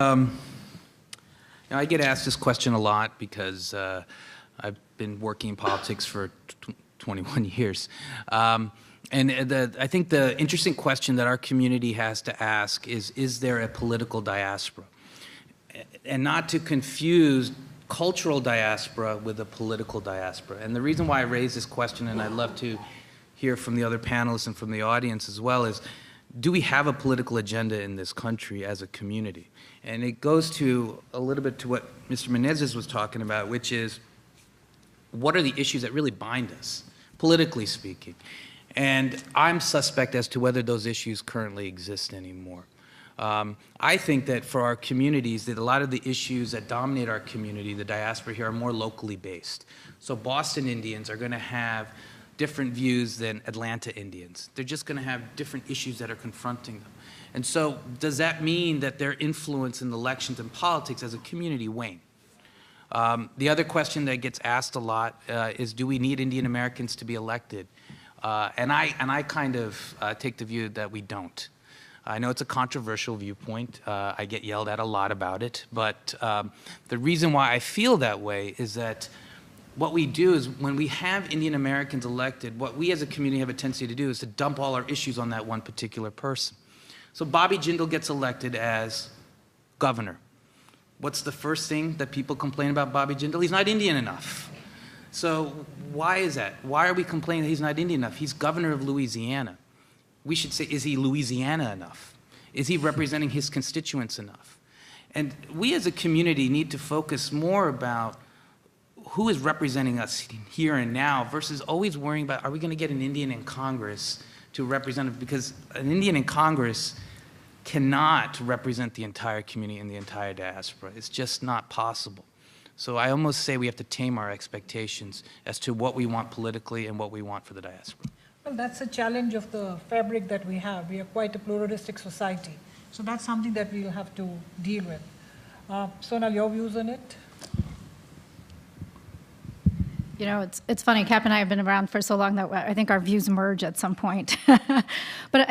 I get asked this question a lot because I've been working in politics for 21 years. I think the interesting question that our community has to ask is there a political diaspora? And not to confuse cultural diaspora with a political diaspora. And the reason why I raise this question, and I'd love to hear from the other panelists and from the audience as well, is do we have a political agenda in this country as a community? And it goes to a little bit to what Mr. Menezes was talking about, which is what are the issues that really bind us, politically speaking? And I'm suspect as to whether those issues currently exist anymore. I think that for our communities, that a lot of the issues that dominate our community, the diaspora here, are more locally based. So Boston Indians are going to have different views than Atlanta Indians. They're just going to have different issues that are confronting them. And so does that mean that their influence in elections and politics as a community wane? The other question that gets asked a lot is, do we need Indian Americans to be elected? And I kind of take the view that we don't. I know it's a controversial viewpoint. I get yelled at a lot about it. But the reason why I feel that way is that what we do is when we have Indian Americans elected, what we as a community have a tendency to do is to dump all our issues on that one particular person. So Bobby Jindal gets elected as governor. What's the first thing that people complain about Bobby Jindal? He's not Indian enough. So why is that? Why are we complaining that he's not Indian enough? He's governor of Louisiana. We should say, is he Louisiana enough? Is he representing his constituents enough? And we as a community need to focus more about who is representing us here and now versus always worrying about, are we going to get an Indian in Congress to represent it? Because an Indian in Congress cannot represent the entire community and the entire diaspora. It's just not possible. So I almost say we have to tame our expectations as to what we want politically and what we want for the diaspora. Well, that's a challenge of the fabric that we have. We are quite a pluralistic society. So that's something that we'll have to deal with. Sonal, your views on it? You know, it's funny. Cap and I have been around for so long that I think our views merge at some point. But,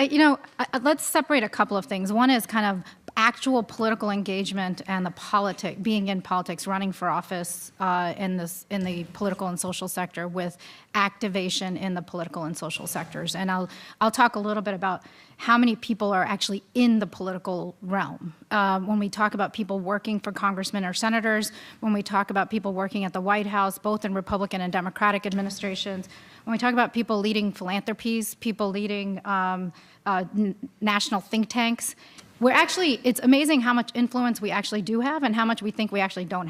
let's separate a couple of things. One is kind of actual political engagement and the being in politics, running for office in the political and social sector with activation in the political and social sectors. And I'll talk a little bit about how many people are actually in the political realm. When we talk about people working for congressmen or senators, when we talk about people working at the White House, both in Republican and Democratic administrations, when we talk about people leading philanthropies, people leading national think tanks, it's amazing how much influence we actually do have and how much we think we actually don't